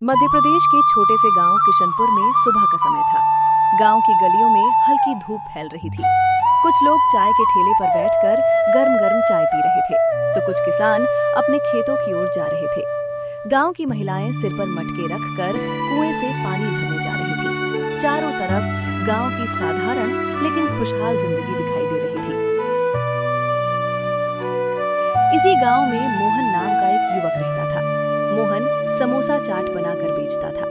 मध्य प्रदेश के छोटे से गांव किशनपुर में सुबह का समय था। गांव की गलियों में हल्की धूप फैल रही थी। कुछ लोग चाय के ठेले पर बैठकर गर्म गर्म चाय पी रहे थे, तो कुछ किसान अपने खेतों की ओर जा रहे थे। गांव की महिलाएं सिर पर मटके रखकर कुएं से पानी भरने जा रही थी। चारों तरफ गांव की साधारण लेकिन खुशहाल जिंदगी दिखाई दे रही थी। इसी गांव में मोहन नाम का एक युवक रहता था। मोहन समोसा चाट बनाकर बेचता था।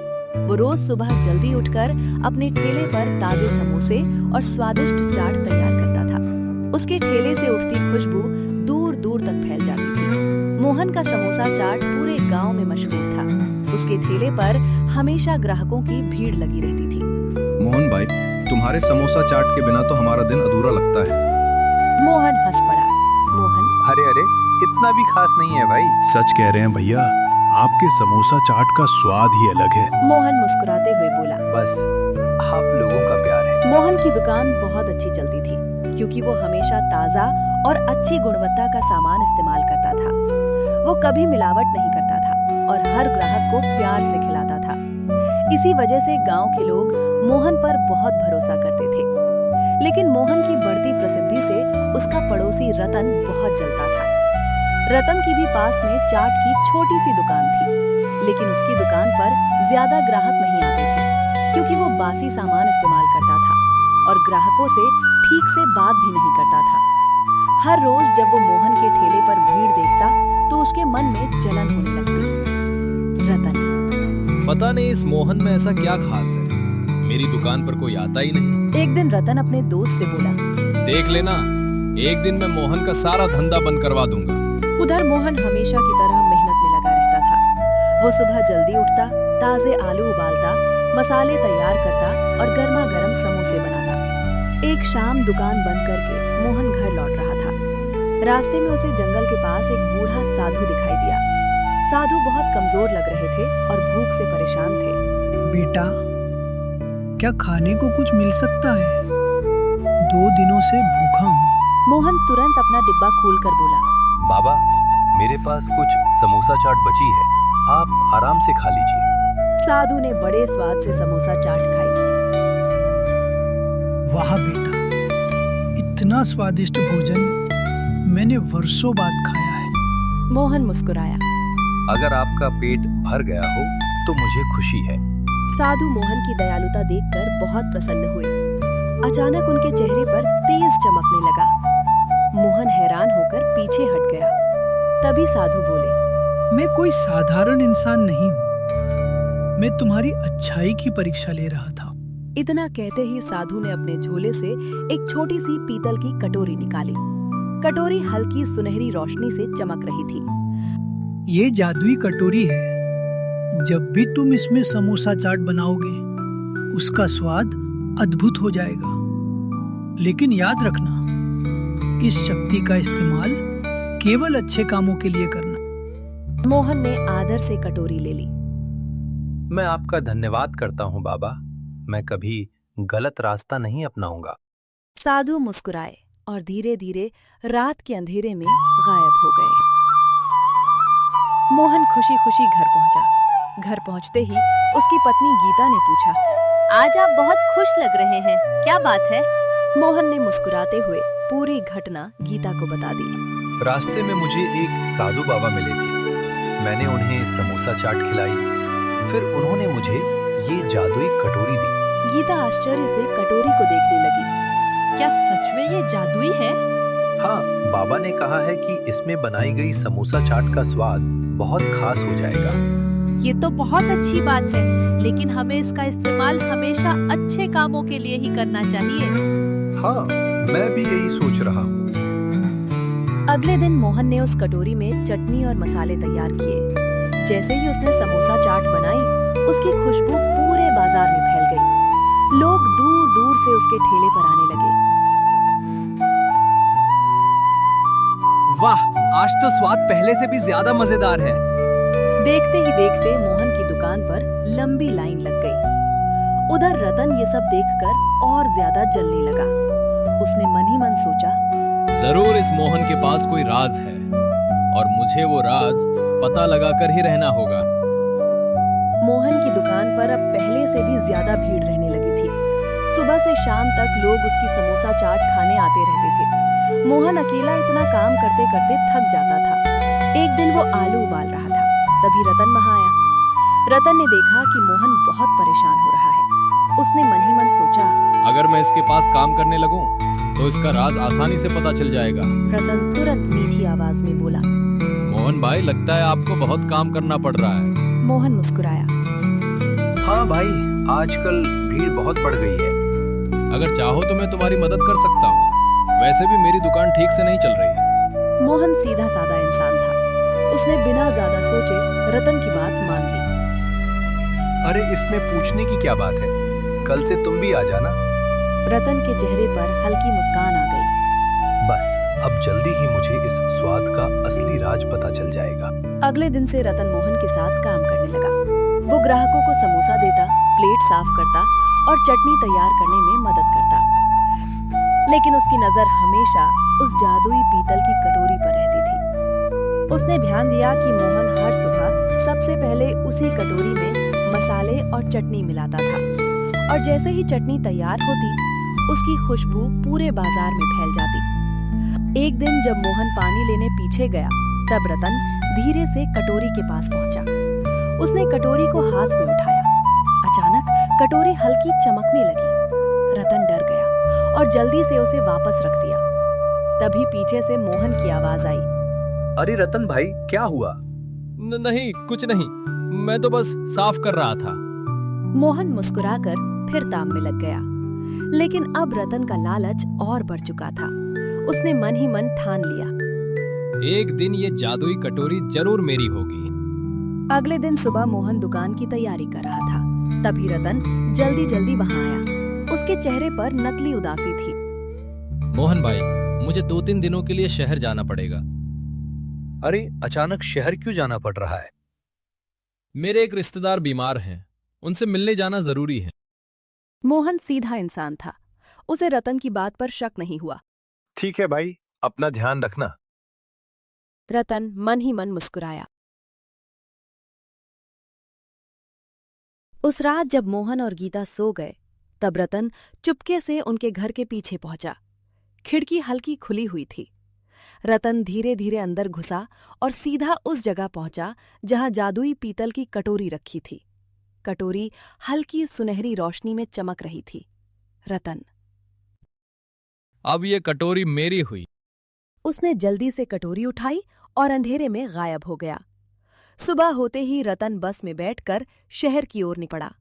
वो रोज सुबह जल्दी उठकर अपने ठेले पर ताजे समोसे और स्वादिष्ट चाट तैयार करता था। उसके ठेले से उठती खुशबू दूर दूर तक फैल जाती थी। मोहन का समोसा चाट पूरे गांव में मशहूर था। उसके ठेले पर हमेशा ग्राहकों की भीड़ लगी रहती थी। मोहन भाई, तुम्हारे समोसा चाट के बिना तो हमारा दिन अधूरा लगता है। मोहन हंस पड़ा। मोहन, अरे इतना भी खास नहीं है भाई। सच कह रहे हैं भैया, आपके समोसा चाट का स्वाद ही अलग है। मोहन मुस्कुराते हुए बोला। बस आप लोगों का प्यार है। मोहन की दुकान बहुत अच्छी चलती थी, क्योंकि वो हमेशा ताजा और अच्छी गुणवत्ता का सामान इस्तेमाल करता था। वो कभी मिलावट नहीं करता था और हर ग्राहक को प्यार से खिलाता था। इसी वजह से गांव के लोग मोहन पर बहुत भरोसा करते थे। लेकिन मोहन की बढ़ती प्रसिद्धि से उसका पड़ोसी रतन बहुत जलता था। रतन की भी पास में चाट की छोटी सी दुकान थी, लेकिन उसकी दुकान पर ज्यादा ग्राहक नहीं आते थे, क्योंकि वो बासी सामान इस्तेमाल करता था और ग्राहकों से ठीक से बात भी नहीं करता था। हर रोज जब वो मोहन के ठेले पर भीड़ देखता तो उसके मन में जलन होने लगती। रतन, पता नहीं इस मोहन में ऐसा क्या खास है, मेरी दुकान पर कोई आता ही नहीं। एक दिन रतन अपने दोस्त से बोला, देख लेना, एक दिन मैं मोहन का सारा धंधा बंद करवा दूंगा। उधर मोहन हमेशा की तरह मेहनत में लगा रहता था। वो सुबह जल्दी उठता, ताजे आलू उबालता, मसाले तैयार करता और गर्मा गर्म समोसे बनाता। एक शाम दुकान बंद करके मोहन घर लौट रहा था। रास्ते में उसे जंगल के पास एक बूढ़ा साधु दिखाई दिया। साधु बहुत कमजोर लग रहे थे और भूख से परेशान थे। बेटा, क्या खाने को कुछ मिल सकता है? 2 दिनों से भूखा हूँ। मोहन तुरंत अपना डिब्बा खोलकर बोला, बाबा, मेरे पास कुछ समोसा चाट बची है, आप आराम से खा लीजिए। साधु ने बड़े स्वाद से समोसा चाट खाई। वाह बेटा, इतना स्वादिष्ट भोजन मैंने वर्षों बाद खाया है। मोहन मुस्कुराया। अगर आपका पेट भर गया हो तो मुझे खुशी है। साधु मोहन की दयालुता देखकर बहुत प्रसन्न हुए। अचानक उनके चेहरे पर तेज चमकने लगा। मोहन हैरान होकर पीछे हट गया। तभी साधु बोले, मैं कोई साधारण इंसान नहीं हूँ। मैं तुम्हारी अच्छाई की परीक्षा ले रहा था। इतना कहते ही साधु ने अपने झोले से एक छोटी सी पीतल की कटोरी निकाली। कटोरी हल्की सुनहरी रोशनी से चमक रही थी। ये जादुई कटोरी है। जब भी तुम इसमें समोसा चाट बनाओगे, उसका स्वाद अद्भुत हो जाएगा। लेकिन याद रखना, इस शक्ति का इस्तेमाल केवल अच्छे कामों के लिए करना। मोहन ने आदर से कटोरी ले ली। मैं आपका धन्यवाद करता हूँ बाबा, मैं कभी गलत रास्ता नहीं अपनाऊंगा। साधु मुस्कुराए और धीरे धीरे रात के अंधेरे में गायब हो गए। मोहन खुशी खुशी घर पहुंचा। घर पहुंचते ही उसकी पत्नी गीता ने पूछा, आज आप बहुत खुश लग रहे हैं, क्या बात है? मोहन ने मुस्कुराते हुए पूरी घटना गीता को बता दी। रास्ते में मुझे एक साधु बाबा मिले थे। मैंने उन्हें समोसा चाट खिलाई, फिर उन्होंने मुझे ये जादुई कटोरी दी। गीता आश्चर्य से कटोरी को देखने लगी। क्या सच में ये जादुई है? हाँ, बाबा ने कहा है कि इसमें बनाई गई समोसा चाट का स्वाद बहुत खास हो जाएगा। ये तो बहुत अच्छी बात है, लेकिन हमें इसका इस्तेमाल हमेशा अच्छे कामों के लिए ही करना चाहिए। हाँ, मैं भी यही सोच रहा हूँ। अगले दिन मोहन ने उस कटोरी में चटनी और मसाले तैयार किए। जैसे ही उसने समोसा चाट बनाई, उसकी खुशबू पूरे बाजार में फैल गई। लोग दूर दूर से उसके ठेले पर आने लगे। वाह, आज तो स्वाद पहले से भी ज्यादा मजेदार है। देखते ही देखते मोहन की दुकान पर लंबी लाइन लग गई। उधर रतन ये सब देखकर और ज्यादा जलने लगा। उसने मन ही मन सोचा, जरूर इस मोहन के पास कोई राज है और मुझे वो राज पता लगाकर ही रहना होगा। मोहन की दुकान पर अब पहले से भी ज्यादा भीड़ रहने लगी थी। सुबह से शाम तक लोग उसकी समोसा चाट खाने आते रहते थे। मोहन अकेला इतना काम करते करते थक जाता था। एक दिन वो आलू उबाल रहा था, तभी रतन वहां आया। रतन ने देखा कि मोहन बहुत परेशान हो रहा है। उसने मन ही मन सोचा, अगर मैं इसके पास काम करने लगूं, तो इसका राज आसानी से पता चल जाएगा। रतन तुरंत मीठी आवाज में बोला। मोहन भाई, लगता है आपको बहुत काम करना पड़ रहा है। मोहन मुस्कुराया। हाँ भाई, आजकल भीड़ बहुत बढ़ गई है। अगर चाहो तो मैं तुम्हारी मदद कर सकता हूँ। वैसे भी मेरी दुकान ठीक से नहीं चल रही। मोहन सीधा साधा इंसान था। उसने बिना ज्यादा सोचे रतन की बात मान ली। अरे इसमें पूछने की क्या बात है, कल से तुम भी आ जाना। रतन के चेहरे पर हल्की मुस्कान आ गई। बस अब जल्दी ही मुझे इस स्वाद का असली राज पता चल जाएगा। अगले दिन से रतन मोहन के साथ काम करने लगा। वो ग्राहकों को समोसा देता, प्लेट साफ करता और चटनी तैयार करने में मदद करता। लेकिन उसकी नजर हमेशा उस जादुई पीतल की कटोरी पर रहती थी। उसने ध्यान दिया कि मोहन हर सुबह सबसे पहले उसी कटोरी में मसाले और चटनी मिलाता था, और जैसे ही चटनी तैयार होती, उसकी खुशबू पूरे बाजार में फैल जाती। एक दिन जब मोहन पानी लेने पीछे गया, तब रतन धीरे से कटोरी के पास पहुंचा। उसने कटोरी को हाथ में उठाया। अचानक कटोरी हल्की चमकने लगी। रतन डर गया और जल्दी से उसे वापस रख दिया। तभी पीछे से मोहन की आवाज आई। अरे रतन भाई, क्या हुआ? नहीं, कुछ नहीं, मैं तो बस साफ कर रहा था। मोहन मुस्कुराकर फिर ताम में लग गया। लेकिन अब रतन का लालच और बढ़ चुका था। उसने मन ही मन ठान लिया, एक दिन ये जादुई कटोरी जरूर मेरी होगी। अगले दिन सुबह मोहन दुकान की तैयारी कर रहा था। तभी रतन जल्दी जल्दी वहां आया। उसके चेहरे पर नकली उदासी थी। मोहन भाई, मुझे 2-3 दिनों के लिए शहर जाना पड़ेगा। अरे अचानक शहर क्यों जाना पड़ रहा है? मेरे एक रिश्तेदार बीमार हैं, उनसे मिलने जाना जरूरी है। मोहन सीधा इंसान था। उसे रतन की बात पर शक नहीं हुआ। ठीक है भाई, अपना ध्यान रखना। रतन मन ही मन मुस्कुराया। उस रात जब मोहन और गीता सो गए, तब रतन चुपके से उनके घर के पीछे पहुंचा। खिड़की हल्की खुली हुई थी। रतन धीरे धीरे अंदर घुसा और सीधा उस जगह पहुंचा जहां जादुई पीतल की कटोरी रखी थी। कटोरी हल्की सुनहरी रोशनी में चमक रही थी। रतन, अब ये कटोरी मेरी हुई। उसने जल्दी से कटोरी उठाई और अंधेरे में गायब हो गया। सुबह होते ही रतन बस में बैठकर शहर की ओर निकला।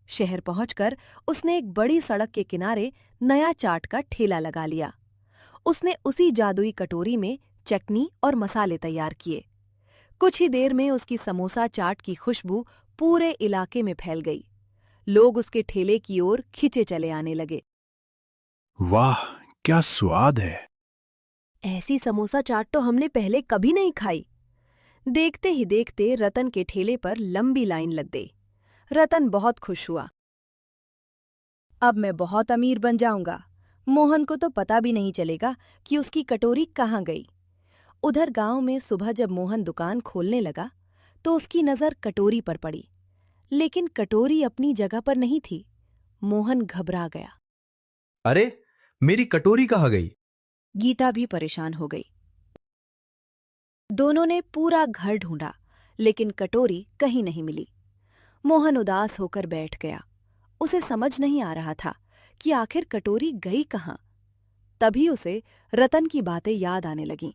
शहर पहुंचकर उसने एक बड़ी सड़क के किनारे नया चाट का ठेला लगा लिया। उसने उसी जादुई कटोरी में चटनी और मसाले तैयार किए। कुछ ही देर में उसकी समोसा चाट की खुशबू पूरे इलाके में फैल गई। लोग उसके ठेले की ओर खिंचे चले आने लगे। वाह, क्या स्वाद है! ऐसी समोसा चाट तो हमने पहले कभी नहीं खाई। देखते ही देखते रतन के ठेले पर लंबी लाइन लग गई। रतन बहुत खुश हुआ। अब मैं बहुत अमीर बन जाऊंगा। मोहन को तो पता भी नहीं चलेगा कि उसकी कटोरी कहाँ गई। उधर गांव में सुबह जब मोहन दुकान खोलने लगा, तो उसकी नजर कटोरी पर पड़ी। लेकिन कटोरी अपनी जगह पर नहीं थी। मोहन घबरा गया। अरे मेरी कटोरी कहाँ गई? गीता भी परेशान हो गई। दोनों ने पूरा घर ढूंढा, लेकिन कटोरी कहीं नहीं मिली। मोहन उदास होकर बैठ गया। उसे समझ नहीं आ रहा था कि आखिर कटोरी गई कहाँ। तभी उसे रतन की बातें याद आने लगीं।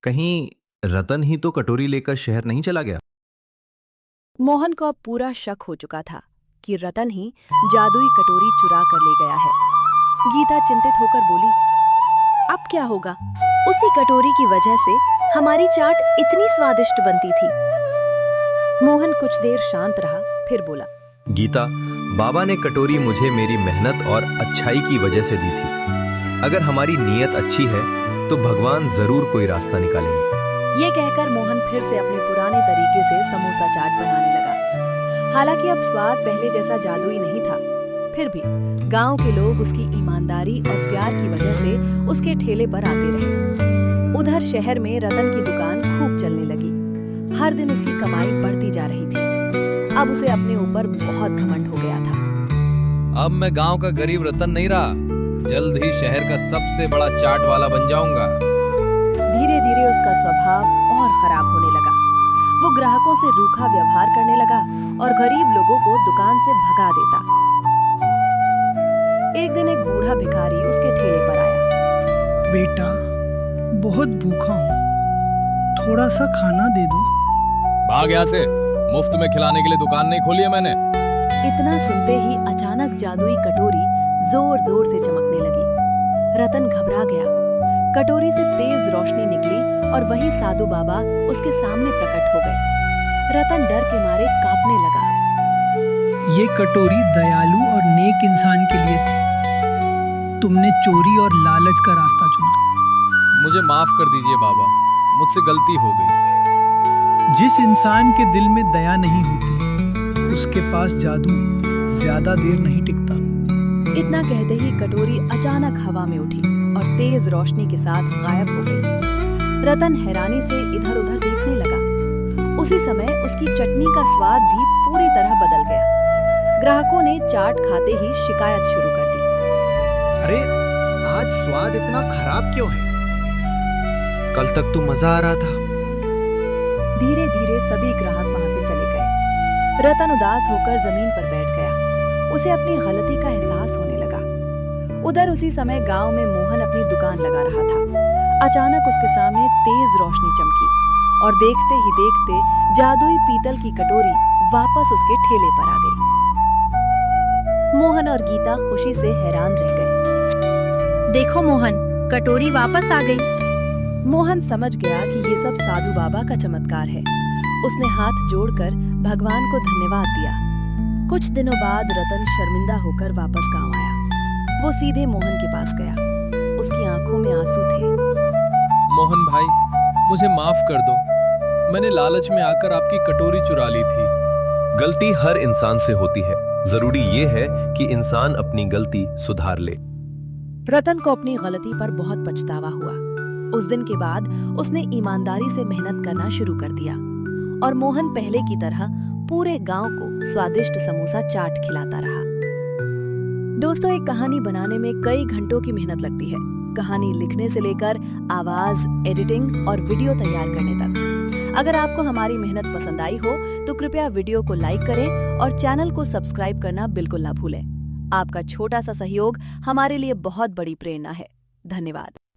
कहीं रतन ही तो कटोरी लेकर शहर नहीं चला गया? मोहन को अब पूरा शक हो चुका था कि रतन ही जादुई कटोरी चुरा कर ले गया है। गीता चिंतित होकर बोली, अब क्या होगा? उसी कटोरी की वजह से हमारी चाट इतनी स्वादिष्ट बनती थी। मोहन कुछ देर शांत रहा, फिर बोला, गीता, बाबा ने कटोरी मुझे मेरी मेहनत और अच्छाई की वजह से दी थी। अगर हमारी नीयत अच्छी है तो भगवान जरूर कोई रास्ता निकालेंगे। ये कहकर मोहन फिर से अपने पुराने तरीके से समोसा चाट बनाने लगा। हालांकि अब स्वाद पहले जैसा जादुई नहीं था, फिर भी गांव के लोग उसकी ईमानदारी और प्यार की वजह से उसके ठेले पर आते रहे। उधर शहर में रतन की दुकान खूब चलने लगी। हर दिन उसकी कमाई बढ़ती जा रही थी। अब उसे अपने ऊपर बहुत घमंड हो गया था। अब मैं गांव का गरीब रतन नहीं रहा, जल्द ही शहर का सबसे बड़ा चाट वाला बन जाऊंगा। धीरे धीरे उसका स्वभाव और खराब होने लगा। वो ग्राहकों से रूखा व्यवहार करने लगा और गरीब लोगों को दुकान से भगा देता। एक दिन एक बूढ़ा भिखारी उसके ठेले पर आया। बेटा, बहुत भूखा हूँ, थोड़ा सा खाना दे दो। भाग यहाँ से, मुफ्त में खिलाने के लिए दुकान नहीं खोली है मैंने। इतना सुनते ही अचानक जादुई कटोरी जोर जोर से चमकने लगी। रतन घबरा गया। कटोरी से तेज रोशनी निकली और वही साधु बाबा उसके सामने प्रकट हो गए। रतन डर के मारे कांपने लगा। ये कटोरी दयालु और नेक इंसान के लिए थी। तुमने चोरी और लालच का रास्ता चुना। मुझे माफ कर दीजिए बाबा, मुझसे गलती हो गई। जिस इंसान के दिल में दया नहीं होती, उसके पास जादू ज्यादा देर नहीं टिकता। इतना कहते ही कटोरी अचानक हवा में उठी और तेज रोशनी के साथ गायब हो गई। रतन हैरानी से इधर उधर देखने लगा। उसी समय उसकी चटनी का स्वाद भी पूरी तरह बदल गया। ग्राहकों ने चाट खाते ही शिकायत शुरू कर दी। अरे, आज स्वाद इतना खराब क्यों है? कल तक तो मजा आ रहा था। धीरे धीरे सभी ग्राहक वहां से चले गए। रतन उदास होकर जमीन पर बैठ गया। उसे अपनी गलती का एहसास होने लगा। उधर उसी समय गांव में मोहन अपनी दुकान लगा रहा था। अचानक उसके सामने तेज रोशनी चमकी और देखते ही देखते जादुई पीतल की कटोरी वापस उसके ठेले पर आ गई। मोहन और गीता खुशी से हैरान रह गए। देखो मोहन, कटोरी वापस आ गई। मोहन समझ गया कि ये सब साधु बाबा का चमत्कार है। उसने हाथ जोड़कर भगवान को धन्यवाद दिया। कुछ दिनों बाद रतन शर्मिंदा होकर वापस गांव आया। वो सीधे मोहन के पास गया। उसकी आंखों में आंसू थे। मोहन भाई, मुझे माफ कर दो। मैंने लालच में आकर आपकी कटोरी चुरा ली थी। गलती हर इंसान से होती है, जरूरी ये है कि इंसान अपनी गलती सुधार ले। रतन को अपनी गलती पर बहुत पछतावा हुआ। उस दिन के बाद उसने ईमानदारी से मेहनत करना शुरू कर दिया और मोहन पहले की तरह पूरे गांव को स्वादिष्ट समोसा चाट खिलाता रहा। दोस्तों, एक कहानी बनाने में कई घंटों की मेहनत लगती है। कहानी लिखने से लेकर आवाज, एडिटिंग और वीडियो तैयार करने तक। अगर आपको हमारी मेहनत पसंद आई हो तो कृपया वीडियो को लाइक करें और चैनल को सब्सक्राइब करना बिल्कुल ना भूलें। आपका छोटा सा सहयोग हमारे लिए बहुत बड़ी प्रेरणा है। धन्यवाद।